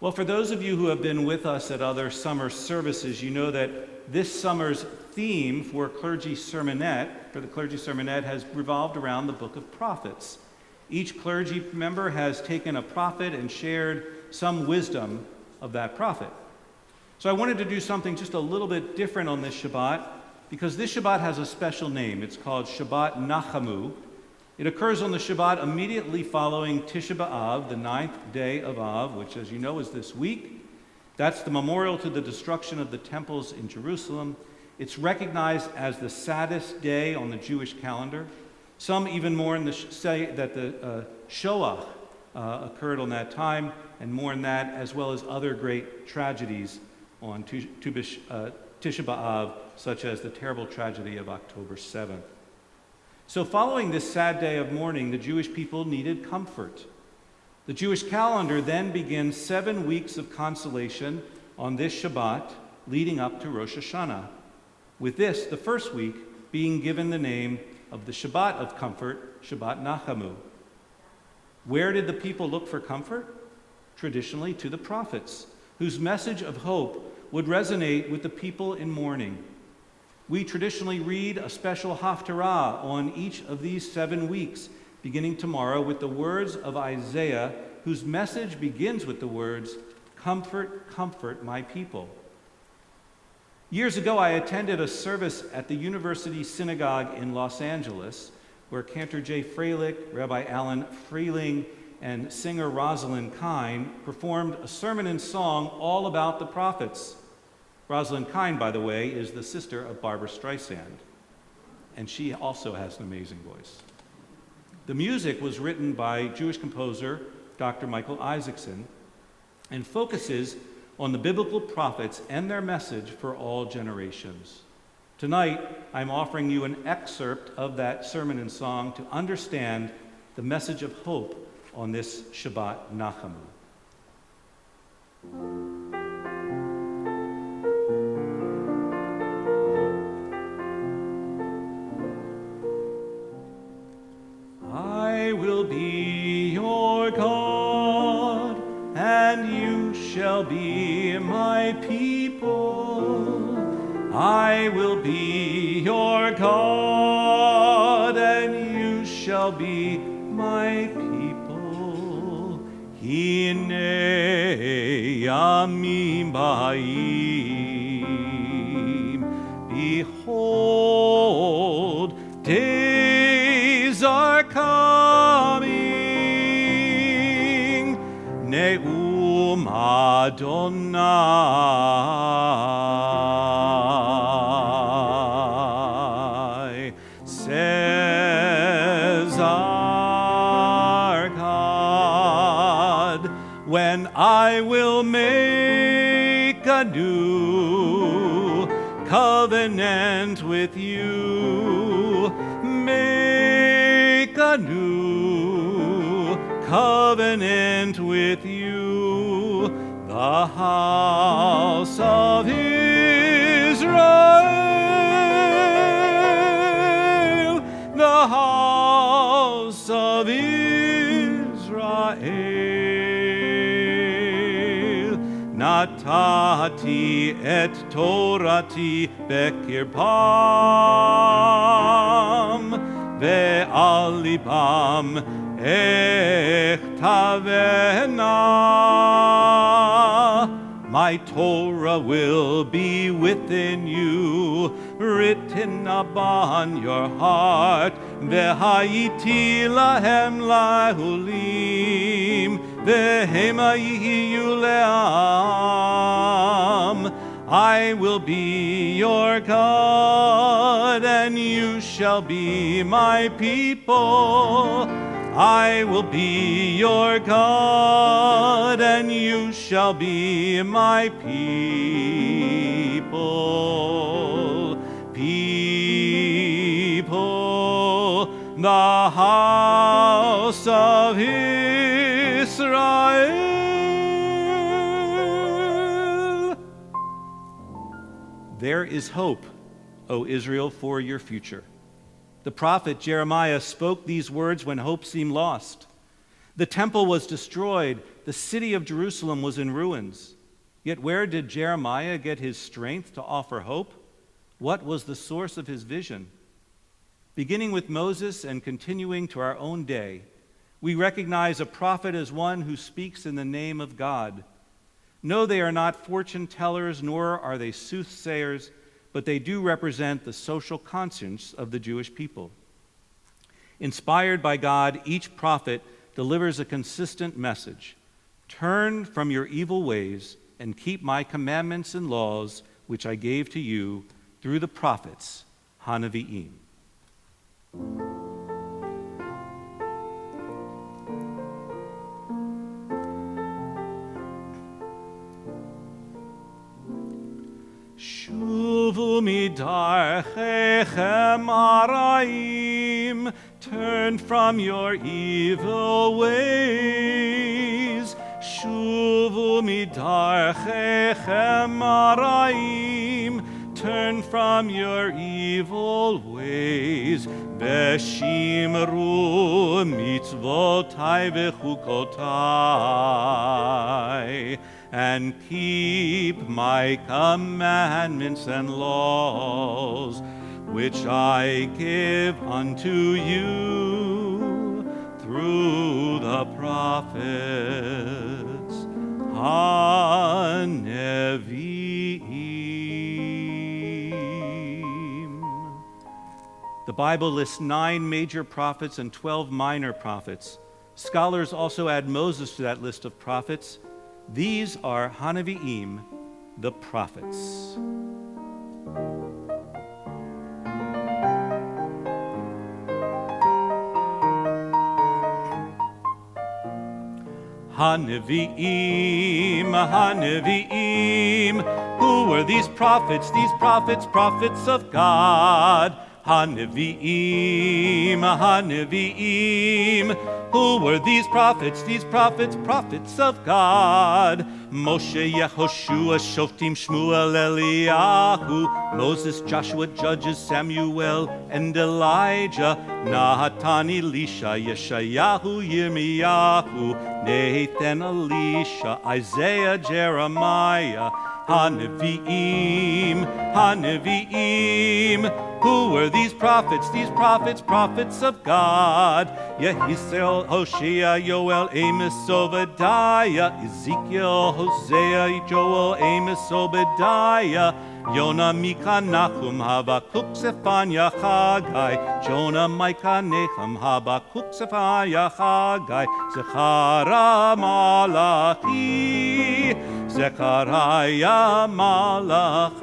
Well, for those of you who have been with us at other summer services, you know that this summer's theme for the clergy sermonette has revolved around the book of prophets. Each clergy member has taken a prophet and shared some wisdom of that prophet. So I wanted to do something just a little bit different on this Shabbat, because this Shabbat has a special name. It's called Shabbat Nachamu. It occurs on the Shabbat immediately following Tisha B'Av, the 9th day of Av, which, as you know, is this week. That's the memorial to the destruction of the temples in Jerusalem. It's recognized as the saddest day on the Jewish calendar. Some even mourn say that the Shoah occurred on that time, and mourn that, as well as other great tragedies on Tisha B'Av, such as the terrible tragedy of October 7th. So following this sad day of mourning, the Jewish people needed comfort. The Jewish calendar then begins 7 weeks of consolation on this Shabbat, leading up to Rosh Hashanah, with this, the first week, being given the name of the Shabbat of comfort, Shabbat Nachamu. Where did the people look for comfort? Traditionally to the prophets, whose message of hope would resonate with the people in mourning. We traditionally read a special haftarah on each of these 7 weeks, beginning tomorrow with the words of Isaiah, whose message begins with the words, "Comfort, comfort my people." Years ago, I attended a service at the University Synagogue in Los Angeles, where Cantor J. Freilich, Rabbi Alan Freeling, and singer Rosalind Kine performed a sermon and song all about the prophets. Rosalind Kine, by the way, is the sister of Barbra Streisand, and she also has an amazing voice. The music was written by Jewish composer Dr. Michael Isaacson and focuses on the biblical prophets and their message for all generations. Tonight, I'm offering you an excerpt of that sermon and song to understand the message of hope on this Shabbat Nachamu. I will be your God, and you shall be my people. I will be your God, and you shall be my people. Hine yamim ba'im, behold, days are coming, Ne'um Adonai, says our God, when I will make a new covenant with you, make a new covenant with you, the house of Israel, the house of Israel. Natati et Torati bekirbam, ve'al libam echtavena. My Torah will be within you, written upon your heart. Ve'hayiti lahem lahulim, ve'hema yihiyu le'am. I will be your God, and you shall be my people. I will be your God, and you shall be my people. People, the house of Israel. There is hope, O Israel, for your future. The prophet Jeremiah spoke these words when hope seemed lost. The temple was destroyed. The city of Jerusalem was in ruins. Yet where did Jeremiah get his strength to offer hope? What was the source of his vision? Beginning with Moses and continuing to our own day, we recognize a prophet as one who speaks in the name of God. No, they are not fortune tellers, nor are they soothsayers, but they do represent the social conscience of the Jewish people. Inspired by God, each prophet delivers a consistent message. Turn from your evil ways and keep my commandments and laws, which I gave to you through the prophets, Hanavi'im. Shuvu midarchechem araim, turn from your evil ways. Shuvu midarchechem araim, turn from your evil ways. Veshimru mitzvotai vechukotai, and keep my commandments and laws, which I give unto you through the prophets, Hanevi'im. The Bible lists 9 major prophets and 12 minor prophets. Scholars also add Moses to that list of prophets. These are Hanavi'im, the prophets. Hanavi'im, Hanavi'im. Who were these prophets? These prophets, prophets of God. Hanavi'im, Hanavi'im. Who were these prophets? These prophets, prophets of God. Moshe, Yehoshua, Shoftim, Shmuel, Eliyahu. Moses, Joshua, Judges, Samuel, and Elijah. Nahatan, Elisha, Yeshayahu, Yirmiyahu. Nathan, Elisha, Isaiah, Jeremiah. Hanavi'im, Hanavi'im. Who were these prophets? These prophets, prophets of God. Yehisel, Hosea, Yoel, Amos, Obadiah. Ezekiel, Hosea, Joel, Amos, Obadiah. Yonah, Micah, Nahum, Habakkuk, Zephaniah, Haggai. Jonah, Micah, Nahum, Habakkuk, Zephaniah, Haggai. Zechariah, Malachi. Zechariah, Malachi.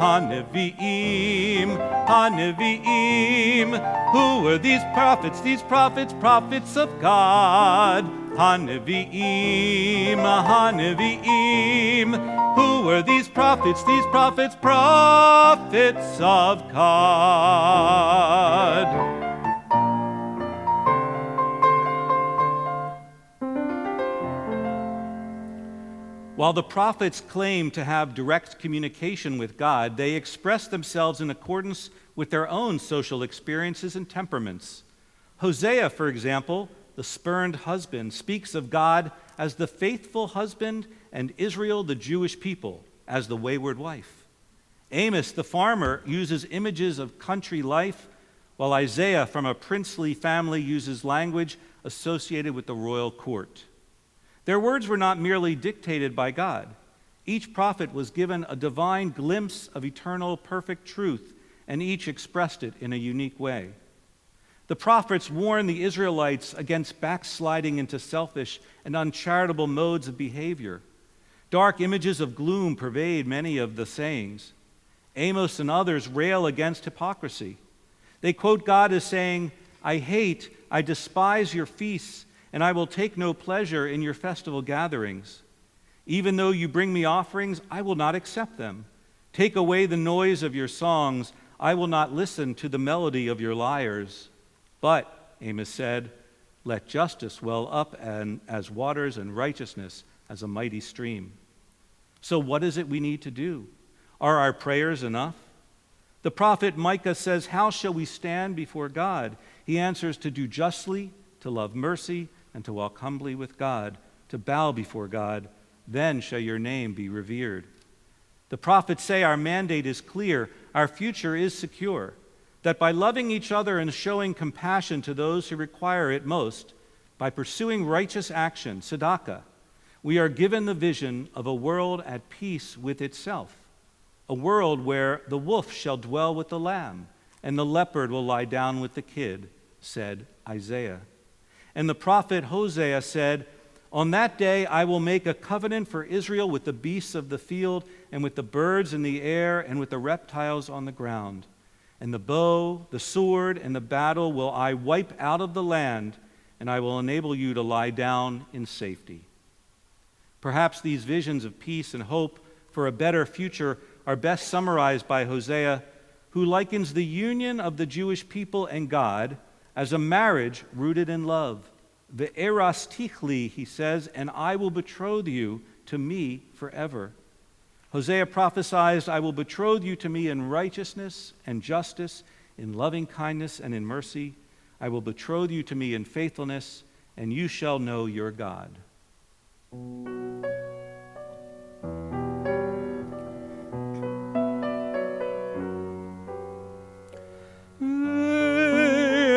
Hanavi'im, Hanavi'im. Who were these prophets? These prophets, prophets of God. Hanavi'im, Hanavi'im. Who were these prophets? These prophets, prophets of God. While the prophets claim to have direct communication with God, they express themselves in accordance with their own social experiences and temperaments. Hosea, for example, the spurned husband, speaks of God as the faithful husband and Israel, the Jewish people, as the wayward wife. Amos, the farmer, uses images of country life, while Isaiah, from a princely family, uses language associated with the royal court. Their words were not merely dictated by God. Each prophet was given a divine glimpse of eternal, perfect truth, and each expressed it in a unique way. The prophets warned the Israelites against backsliding into selfish and uncharitable modes of behavior. Dark images of gloom pervade many of the sayings. Amos and others rail against hypocrisy. They quote God as saying, I despise your feasts, and I will take no pleasure in your festival gatherings. Even though you bring me offerings, I will not accept them. Take away the noise of your songs. I will not listen to the melody of your lyres. But, Amos said, let justice well up as waters and righteousness as a mighty stream. So what is it we need to do? Are our prayers enough? The prophet Micah says, how shall we stand before God? He answers, to do justly, to love mercy, and to walk humbly with God, to bow before God. Then shall your name be revered. The prophets say our mandate is clear, our future is secure, that by loving each other and showing compassion to those who require it most, by pursuing righteous action, tzedakah, we are given the vision of a world at peace with itself, a world where the wolf shall dwell with the lamb, and the leopard will lie down with the kid, said Isaiah. And the prophet Hosea said, on that day I will make a covenant for Israel with the beasts of the field, and with the birds in the air, and with the reptiles on the ground. And the bow, the sword, and the battle will I wipe out of the land, and I will enable you to lie down in safety. Perhaps these visions of peace and hope for a better future are best summarized by Hosea, who likens the union of the Jewish people and God as a marriage rooted in love. Ve'eras tichli, he says, and I will betroth you to me forever. Hosea prophesied, I will betroth you to me in righteousness and justice, in loving kindness and in mercy. I will betroth you to me in faithfulness, and you shall know your God.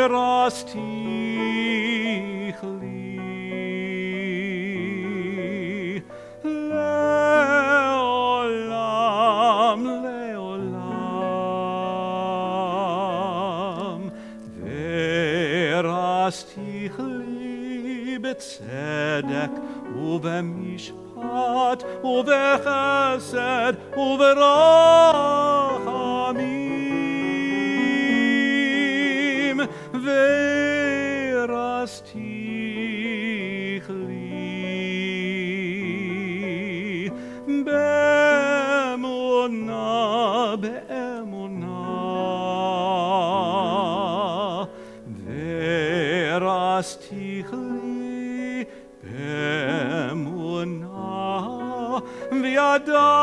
Ve'eras tichli, le'olam, le'olam. Ve'eras tichli b'tzedek u'b'mishpat u'b'chesed u'b'rachamim. Ve'eras tichli be'emunah, be'emunah. Ve'eras tichli be'emunah, v'yadat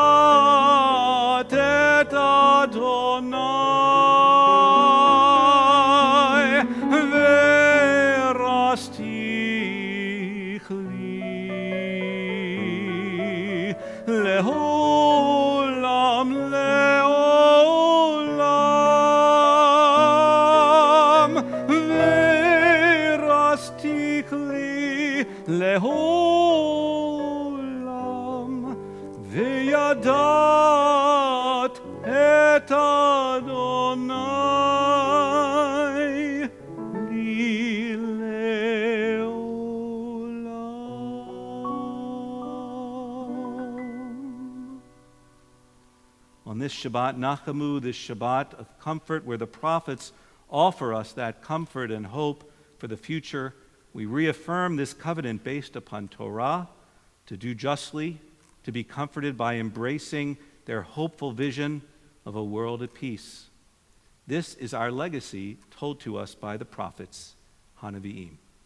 et Adonai. Ve'eras tichli le'olam, le'olam. Ve'eras tichli le'olam, ve'yadat et Adonai li le'olam. On this Shabbat Nachamu, this Shabbat of comfort, where the prophets offer us that comfort and hope for the future, we reaffirm this covenant based upon Torah, to do justly, to be comforted by embracing their hopeful vision of a world at peace. This is our legacy told to us by the prophets, Hanaviim.